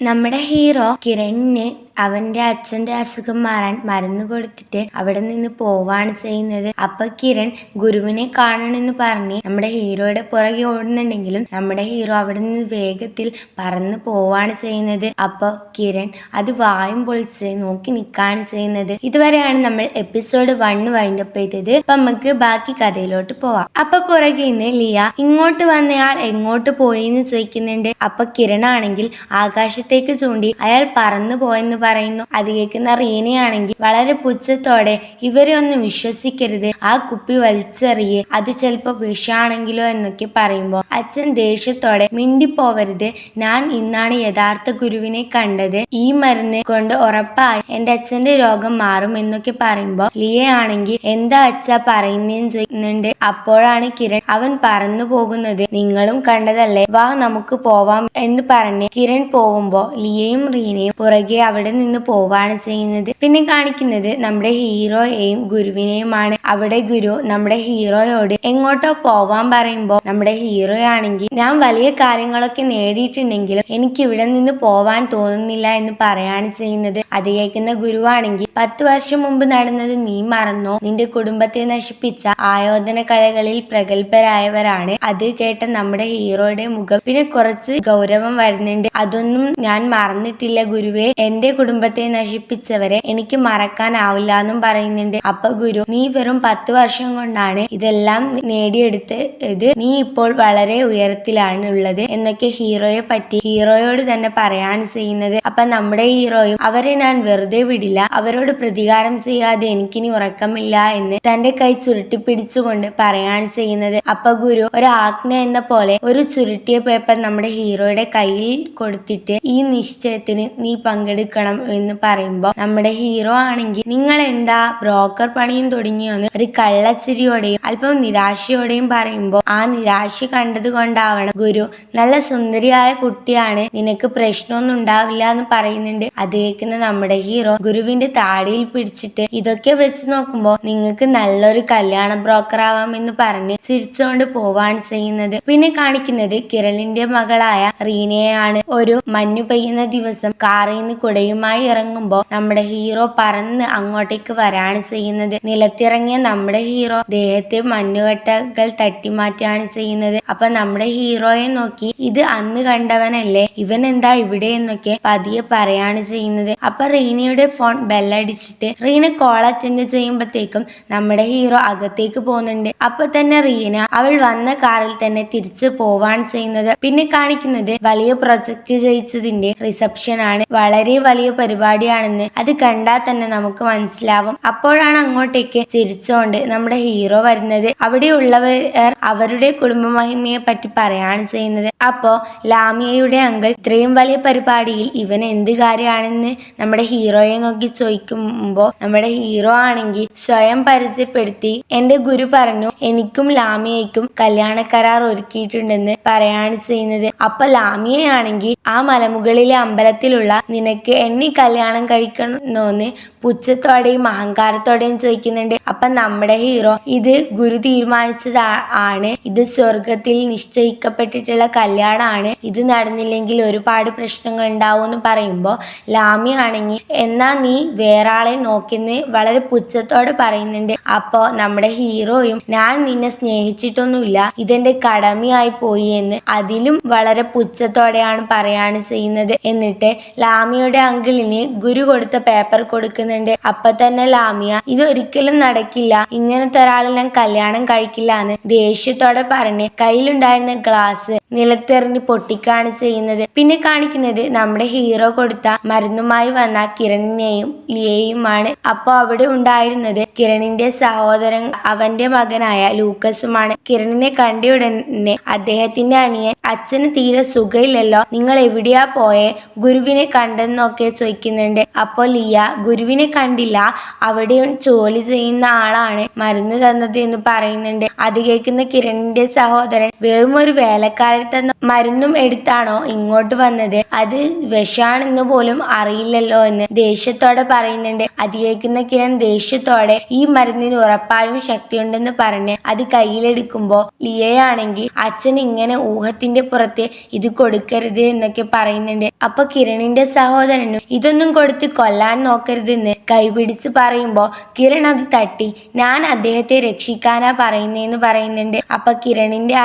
നമ്മുടെ ഹീറോ കിരണിന് അവന്റെ അച്ഛന്റെ അസുഖം മാറാൻ മരുന്ന് കൊടുത്തിട്ട് അവിടെ നിന്ന് പോവാണ് ചെയ്യുന്നത്. അപ്പൊ കിരൺ ഗുരുവിനെ കാണണമെന്ന് പറഞ്ഞ് നമ്മുടെ ഹീറോയുടെ പുറകെ ഓടുന്നുണ്ടെങ്കിലും നമ്മുടെ ഹീറോ അവിടെ നിന്ന് വേഗത്തിൽ പറന്ന് പോവാണ് ചെയ്യുന്നത്. അപ്പൊ കിരൺ അത് വായും പൊളിച്ച് നോക്കി നിൽക്കാണ് ചെയ്യുന്നത്. ഇതുവരെയാണ് നമ്മൾ എപ്പിസോഡ് 1 വൈൻഡപ്പ് ചെയ്തത്. അപ്പൊ നമുക്ക് ബാക്കി കഥയിലോട്ട് പോവാം. അപ്പൊ പുറകെ നിന്ന് ലിയ ഇങ്ങോട്ട് വന്നയാൾ എങ്ങോട്ട് പോയി എന്ന് ചോദിക്കുന്നുണ്ട്. അപ്പൊ കിരൺ ആണെങ്കിൽ ആകാശത്തേക്ക് ചൂണ്ടി അയാൾ പറന്നു പോയെന്ന് പറയുന്നു. അത് കേൾക്കുന്ന റീനയാണെങ്കിൽ വളരെ പുച്ഛത്തോടെ ഇവരെ ഒന്നും വിശ്വസിക്കരുത്, ആ കുപ്പി വലിച്ചെറിയേ, അത് ചിലപ്പോ വിഷാണെങ്കിലോ എന്നൊക്കെ പറയുമ്പോ അച്ഛൻ ദേഷ്യത്തോടെ മിണ്ടിപ്പോവരുത്, ഞാൻ ഇന്നാണ് യഥാർത്ഥ ഗുരുവിനെ കണ്ടത്, ഈ മരുന്ന് കൊണ്ട് ഉറപ്പായി എന്റെ അച്ഛന്റെ രോഗം മാറും എന്നൊക്കെ പറയുമ്പോ ലിയ ആണെങ്കിൽ എന്താ അച്ഛാ പറയുന്നേന്ന് ചോദിക്കുന്നുണ്ട്. അപ്പോഴാണ് കിരൺ അവൻ പറന്നു പോകുന്നത് നിങ്ങളും കണ്ടതല്ലേ, വാ നമുക്ക് പോവാം എന്ന് പറഞ്ഞ് കിരൺ പോകുമ്പോ ലിയയും റീനയും പുറകെ അവിടെ നിന്ന് പോവാണ് ചെയ്യുന്നത്. പിന്നെ കാണിക്കുന്നത് നമ്മുടെ ഹീറോയെയും ഗുരുവിനെയുമാണ്. അവിടെ ഗുരു നമ്മുടെ ഹീറോയോട് എങ്ങോട്ടോ പോവാൻ പറയുമ്പോ നമ്മുടെ ഹീറോ ആണെങ്കിൽ ഞാൻ വലിയ കാര്യങ്ങളൊക്കെ നേടിയിട്ടുണ്ടെങ്കിലും എനിക്ക് ഇവിടെ നിന്ന് പോവാൻ തോന്നുന്നില്ല എന്ന് പറയാണ് ചെയ്യുന്നത്. അത് കേൾക്കുന്ന ഗുരുവാണെങ്കിൽ 10 വർഷം മുമ്പ് നടന്നത് നീ മറന്നോ, നിന്റെ കുടുംബത്തെ നശിപ്പിച്ച ആയോധന കലകളിൽ പ്രഗത്ഭരായവരാണ്. അത് കേട്ട നമ്മുടെ ഹീറോയുടെ മുഖം പിന്നെ കുറച്ച് ഗൗരവം വരുന്നുണ്ട്. അതൊന്നും ഞാൻ മറന്നിട്ടില്ല ഗുരുവേ, എന്റെ കുടുംബത്തെ നശിപ്പിച്ചവരെ എനിക്ക് മറക്കാനാവില്ല എന്നും പറയുന്നുണ്ട്. അപ്പൊ ഗുരു നീ വെറും 10 വർഷം കൊണ്ടാണ് ഇതെല്ലാം നേടിയെടുത്തത്, നീ ഇപ്പോൾ വളരെ ഉയരത്തിലാണ് ഉള്ളത് എന്നൊക്കെ ഹീറോയോട് തന്നെ പറയാണ് ചെയ്യുന്നത്. അപ്പൊ നമ്മുടെ ഹീറോയും അവരെ ഞാൻ വെറുതെ വിടില്ല, അവരോട് പ്രതികാരം ചെയ്യാതെ എനിക്കിനി ഉറക്കമില്ല എന്ന് തന്റെ കൈ ചുരുട്ടിപ്പിടിച്ചുകൊണ്ട് പറയാണ് ചെയ്യുന്നത്. അപ്പൊ ഗുരു ഒരു ആജ്ഞ എന്ന പോലെ ഒരു ചുരുട്ടിയ പേപ്പർ നമ്മുടെ ഹീറോയുടെ കയ്യിൽ കൊടുത്തിട്ട് ഈ നിശ്ചയത്തിന് നീ പങ്കെടുക്കണം എന്ന് പറയുമ്പോ നമ്മുടെ ഹീറോ ആണെങ്കിൽ നിങ്ങൾ എന്താ ബ്രോക്കർ പണിയും തുടങ്ങിയോന്ന് ഒരു കള്ളച്ചിരിയോടെയും അല്പം നിരാശയോടെയും പറയുമ്പോ ആ നിരാശ കണ്ടത് കൊണ്ടാവണം ഗുരു നല്ല സുന്ദരിയായ കുട്ടിയാണ്, നിനക്ക് പ്രശ്നമൊന്നും ഉണ്ടാവില്ല എന്ന് പറയുന്നുണ്ട്. അത് കേൾക്കുന്ന നമ്മുടെ ഹീറോ ഗുരുവിന്റെ താടിയിൽ പിടിച്ചിട്ട് ഇതൊക്കെ വെച്ച് നോക്കുമ്പോ നിങ്ങൾക്ക് നല്ലൊരു കല്യാണ ബ്രോക്കർ ആവാം എന്ന് പറഞ്ഞ് ചിരിച്ചുകൊണ്ട് പോവാണ് ചെയ്യുന്നത്. പിന്നെ കാണിക്കുന്നത് കിരണിന്റെ മകളായ റീനയാണ്. ഒരു മഞ്ഞു പെയ്യുന്ന ദിവസം കാറിൽ നിന്ന് കുടയുമായി ഇറങ്ങുമ്പോ നമ്മുടെ ഹീറോ പറന്ന് അങ്ങോട്ടേക്ക് വരാണ് ചെയ്യുന്നത്. നിലത്തിറങ്ങിയ നമ്മുടെ ഹീറോ ദേഹത്തെ മഞ്ഞുകട്ടകൾ തട്ടിമാറ്റാണ് ചെയ്യുന്നത്. അപ്പൊ നമ്മുടെ ഹീറോയെ നോക്കി ഇത് അന്ന് കണ്ടവനല്ലേ, ഇവൻ എന്താ ഇവിടെ എന്നൊക്കെ പതിയെ പറയാണ് ചെയ്യുന്നത്. അപ്പൊ റീനയുടെ ഫോൺ ബെല്ലടിച്ചിട്ട് റീന കോൾ അറ്റൻഡ് ചെയ്യുമ്പോഴത്തേക്കും നമ്മുടെ ഹീറോ അകത്തേക്ക് പോകുന്നുണ്ട്. അപ്പൊ തന്നെ റീന അവൾ വന്ന കാറിൽ തന്നെ തിരിച്ചു പോവാണ് ചെയ്യുന്നത്. പിന്നെ കാണിക്കുന്നത് വലിയ പ്രൊജക്ട് ജയിച്ചതിന്റെ റിസപ്ഷൻ ആണ്. വളരെ വലിയ പരിപാടിയാണെന്ന് അത് കണ്ടാൽ തന്നെ നമുക്ക് മനസ്സിലാവും. അപ്പോഴാണ് അങ്ങോട്ടേക്ക് ചിരിച്ചോണ്ട് നമ്മുടെ ഹീറോ വരുന്നത്. അവിടെയുള്ളവർ അവരുടെ കുടുംബ മഹിമയെ പറ്റി പറയാണ് ചെയ്യുന്നത്. അപ്പോ ലാമിയയുടെ അങ്കിൾ ഇത്രയും വലിയ പരിപാടിയിൽ ഇവൻ എന്ത് കാര്യമാണെന്ന് നമ്മുടെ ഹീറോയെ നോക്കി ചോദിക്കുമ്പോ നമ്മുടെ ഹീറോ ആണെങ്കിൽ സ്വയം പരിചയപ്പെടുത്തി എന്റെ ഗുരു പറഞ്ഞു എനിക്കും ലാമിയയ്ക്കും കല്യാണ കരാർ ഒരുക്കിയിട്ടുണ്ടെന്ന് പറയാണ് ചെയ്യുന്നത്. അപ്പൊ ലാമിയയാണെങ്കിൽ ആ മലമുകളിലെ അമ്പലത്തിലുള്ള നിനക്ക് എന്നെ കല്യാണം കഴിക്കണമെന്ന് പുച്ഛത്തോടെയും അഹങ്കാരത്തോടെയും ചോദിക്കുന്നുണ്ട്. അപ്പൊ നമ്മുടെ ഹീറോ ഇത് ഗുരു തീരുമാനിച്ചതാണ്, ഇത് സ്വർഗത്തിൽ നിശ്ചയിക്കപ്പെട്ടിട്ടുള്ള കല്യാണമാണ്, ഇത് നടന്നില്ലെങ്കിൽ ഒരുപാട് പ്രശ്നങ്ങൾ ഉണ്ടാവും എന്ന് പറയുമ്പോ ലാമി ആണെങ്കിൽ എന്നാ നീ വേറെ ആളെ നോക്കിന്ന് വളരെ പുച്ഛത്തോടെ പറയുന്നുണ്ട്. അപ്പോ നമ്മുടെ ഹീറോയും ഞാൻ നിന്നെ സ്നേഹിച്ചിട്ടൊന്നുമില്ല, ഇതെന്റെ കടമയായി പോയി എന്ന് അതിലും വളരെ പുച്ഛത്തോടെയാണ് പറയാണ് ചെയ്യുന്നത്. എന്നിട്ട് ലാമിയയുടെ അങ്കിളിന് ഗുരു കൊടുത്ത പേപ്പർ കൊടുക്കുന്നുണ്ട്. അപ്പൊ തന്നെ ലാമിയ ഇതൊരിക്കലും നടക്കില്ല, ഇങ്ങനത്തെ ഒരാളെ ഞാൻ കല്യാണം കഴിക്കില്ല എന്ന് ദേഷ്യത്തോടെ പറഞ്ഞ് കയ്യിലുണ്ടായിരുന്ന ഗ്ലാസ് നിലത്തെറിഞ്ഞ് പൊട്ടിക്കാണ് ചെയ്യുന്നത്. പിന്നെ കാണിക്കുന്നത് നമ്മുടെ ഹീറോ കൊടുത്ത മരുന്നുമായി വന്ന കിരണിനെയും ലിയയുമാണ്. അപ്പൊ അവിടെ ഉണ്ടായിരുന്നത് കിരണിന്റെ സഹോദരൻ അവന്റെ മകനായ ലൂക്കസുമാണ്. കിരണിനെ കണ്ടയുടനെ അദ്ദേഹത്തിന്റെ അനിയൻ അച്ഛന് തീരെ സുഖമില്ലല്ലോ, നിങ്ങൾ എവിടെയാ പോയെ, ഗുരുവിനെ കണ്ടെന്നൊക്കെ ചോദിക്കുന്നുണ്ട്. അപ്പോൾ ലിയ ഗുരുവിനെ കണ്ടില്ല, അവിടെ ജോലി ചെയ്യുന്ന ആളാണ് മരുന്ന് തന്നത് എന്ന് പറയുന്നുണ്ട്. അത് കേൾക്കുന്ന കിരണിന്റെ സഹോദരൻ വെറും ഒരു വേലക്കാരൻ തന്ന മരുന്നും എടുത്താണോ ഇങ്ങോട്ട് വന്നത്, അത് വിഷാണെന്ന് പോലും അറിയില്ലല്ലോ എന്ന് ദേഷ്യത്തോടെ പറയുന്നുണ്ട്. അത് കേൾക്കുന്ന കിരൺ ദേഷ്യത്തോടെ ഈ മരുന്നിന് ഉറപ്പായും ശക്തിയുണ്ടെന്ന് പറഞ്ഞ് അത് കയ്യിലെടുക്കുമ്പോ ലിയയാണെങ്കിൽ അച്ഛൻ ഇങ്ങനെ ഊഹത്തിന്റെ പുറത്ത് ഇത് കൊടുക്കരുത് എന്നൊക്കെ പറയുന്നുണ്ട്. അപ്പൊ കിരണിന്റെ സഹോദരനും ഇതൊന്നും കൊടുത്ത് കൊല്ലാൻ നോക്കരുതെന്ന് കൈപിടിച്ച് പറയുമ്പോ കിരൺ അത് തട്ടി ഞാൻ അദ്ദേഹത്തെ രക്ഷിക്കാനാ പറയുന്നേന്ന് പറയുന്നുണ്ട്. അപ്പൊ കിരണിന്റെ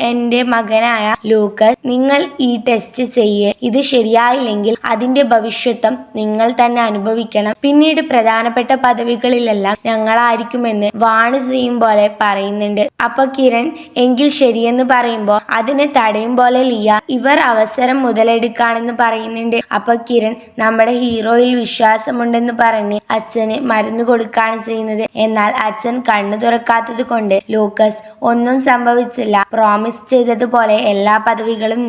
എന്റെ മകനായ ലൂക്കസ്, നിങ്ങൾ ഈ ടെസ്റ്റ് ചെയ്യ്, ഇത് ശരിയായില്ലെങ്കിൽ അതിന്റെ ഭവിഷ്യത്വം നിങ്ങൾ തന്നെ അനുഭവിക്കണം, പിന്നീട് പ്രധാനപ്പെട്ട പദവികളിലെല്ലാം ഞങ്ങളായിരിക്കുമെന്ന് വാണ് ചെയ്യും പോലെ പറയുന്നുണ്ട്. അപ്പൊ കിരൺ എങ്കിൽ ശരിയെന്ന് പറയുമ്പോ അതിനെ തടയും പോലെ ലിയ ഇവർ അവസരം മുതലെടുക്കാണെന്ന് പറയുന്നുണ്ട്. അപ്പൊ കിരൺ നമ്മുടെ ഹീറോയിൽ വിശ്വാസമുണ്ടെന്ന് പറഞ്ഞ് അച്ഛന് മരുന്ന് കൊടുക്കുകയാണ് ചെയ്യുന്നത്. എന്നാൽ അച്ഛൻ കണ്ണു തുറക്കാത്തത് കൊണ്ട് ലൂക്കസ് ഒന്നും സംഭവിച്ചില്ല, പ്രോമിസ് ചെയ്തതുപോലെ എല്ലാ പദവികളും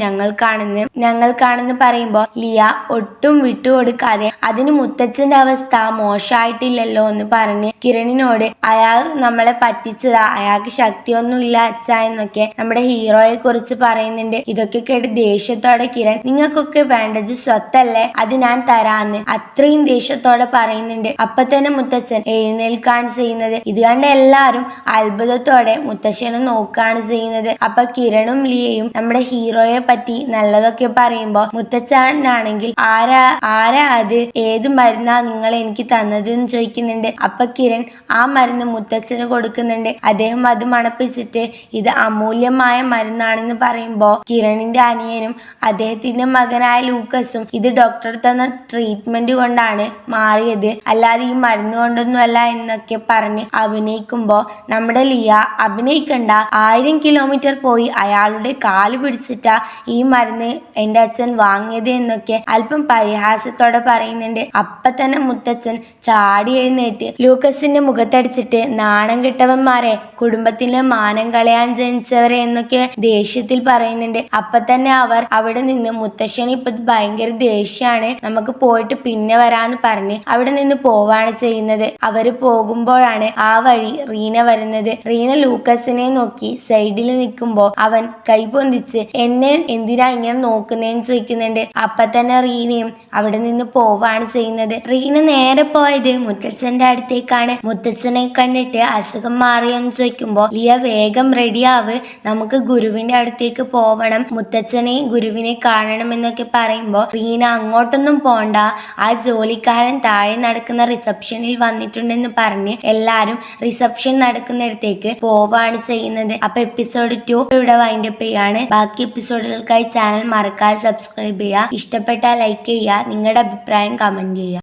ഞങ്ങൾക്കാണെന്ന് പറയുമ്പോ ലിയ ഒട്ടും വിട്ടുകൊടുക്കാതെ അതിന് മുത്തച്ഛന്റെ അവസ്ഥ മോശമായിട്ടില്ലല്ലോ എന്ന് പറഞ്ഞ് കിരണിനോട് അയാൾ നമ്മളെ പറ്റിച്ചതാ, അയാൾക്ക് ശക്തിയൊന്നും ഇല്ല അച്ഛ എന്നൊക്കെ നമ്മുടെ ഹീറോയെ കുറിച്ച് പറയുന്നുണ്ട്. ഇതൊക്കെ കേട്ട് ദേഷ്യത്തോടെ കിരൺ നിങ്ങൾക്കൊക്കെ വേണ്ടത് സ്വത്തല്ലേ, അത് ഞാൻ തരാന്ന് അത്രയും ദേഷ്യത്തോടെ പറയുന്നുണ്ട്. അപ്പൊ തന്നെ മുത്തച്ഛൻ എഴുന്നേൽക്കാണ് ചെയ്യുന്നത്. ഇത് കണ്ട് എല്ലാരും അത്ഭുതത്തോടെ മുത്തശ്ശനെ നോക്കുകയാണ് ചെയ്യുന്നത്. അപ്പൊ കിരണും ലിയയും നമ്മുടെ ഹീറോയെ പറ്റി നല്ലതൊക്കെ പറയുമ്പോ മുത്തച്ഛനാണെങ്കിൽ ആരാ അത്, ഏത് മരുന്നാ നിങ്ങൾ എനിക്ക് തന്നത് എന്ന് ചോദിക്കുന്നുണ്ട്. അപ്പൊ കിരൺ ആ മരുന്ന് മുത്തച്ഛന് കൊടുക്കുന്നുണ്ട്. അദ്ദേഹം അത് മണപ്പിച്ചിട്ട് ഇത് അമൂല്യമായ മരുന്നാണെന്ന് പറയുമ്പോ കിരണിന്റെ അനിയനും അദ്ദേഹത്തിന്റെ മകനായ ലൂക്കസും ഇത് ഡോക്ടർ തന്ന ട്രീറ്റ്മെന്റ് കൊണ്ടാണ് മാറിയത്, അല്ലാതെ ഈ മരുന്ന് കൊണ്ടൊന്നും അല്ല എന്നൊക്കെ പറഞ്ഞ് അഭിനയിക്കുമ്പോ നമ്മുടെ ലിയ അഭിനയിക്കണ്ട, 1000 കിലോമീറ്റർ പോയി അയാളുടെ കാല് പിടിച്ചിട്ടാ ഈ മരുന്ന് എന്റെ അച്ഛൻ വാങ്ങിയത് എന്നൊക്കെ അല്പം പരിഹാസത്തോടെ പറയുന്നുണ്ട്. അപ്പൊ തന്നെ മുത്തച്ഛൻ ചാടി എഴുന്നേറ്റ് ലൂക്കസിന്റെ മുഖത്തടിച്ചിട്ട് നാണം കെട്ടവന്മാരെ, കുടുംബത്തിലെ മാനം കളയാൻ ജനിച്ചവരെ എന്നൊക്കെ ദേഷ്യത്തിൽ പറയുന്നുണ്ട്. അപ്പൊ തന്നെ അവർ അവിടെ നിന്ന് മുത്തശ്ശന് ഇപ്പൊ ഭയങ്കര ദേഷ്യാണ്, നമുക്ക് പോയിട്ട് പിന്നെ വരാന്ന് പറഞ്ഞ് അവിടെ നിന്ന് പോവാണ് ചെയ്യുന്നത്. അവര് പോകുമ്പോഴാണ് ആ വഴി റീന വരുന്നത്. റീന ലൂക്കസിനെ നോക്കി സൈഡിൽ നിൽക്കുമ്പോ അവൻ കൈ പൊന്തിച്ച് എന്നെ എന്തിനാ ഇങ്ങനെ നോക്കുന്നേന്ന് ചോദിക്കുന്നുണ്ട്. അപ്പൊ തന്നെ റീനയും അവിടെ നിന്ന് പോവാണ് ചെയ്യുന്നത്. റീന നേരെ പോയത് മുത്തച്ഛന്റെ അടുത്തേക്കാണ്. മുത്തച്ഛനെ കണ്ടിട്ട് അസുഖം മാറിയെന്ന് ചോദിക്കുമ്പോ ലിയ വേഗം റെഡിയാവ്, നമുക്ക് ഗുരുവിന്റെ അടുത്തേക്ക് പോവണം, ഗുരുവിനെ കാണണം എന്നൊക്കെ പറയുമ്പോ റീന അങ്ങോട്ടൊന്നും പോണ്ട, ആ ജോലിക്കാരൻ താഴെ നടക്കുന്ന റിസപ്ഷനിൽ വന്നിട്ടുണ്ടെന്ന് പറഞ്ഞ് എല്ലാരും റിസപ്ഷൻ നടക്കുന്നിടത്തേക്ക് പോവാണ് ചെയ്യുന്നത്. അപ്പൊ എപ്പിസോഡ് 2 ഇവിടെ വൈൻഡപ്പ് ചെയ്യാണ്. ബാക്കി എപ്പിസോഡുകൾക്കായി ചാനൽ മറക്കാതെ സബ്സ്ക്രൈബ് ചെയ്യുക, ഇഷ്ടപ്പെട്ടാൽ ലൈക്ക് ചെയ്യുക, നിങ്ങളുടെ അഭിപ്രായം കമന്റ് ചെയ്യുക.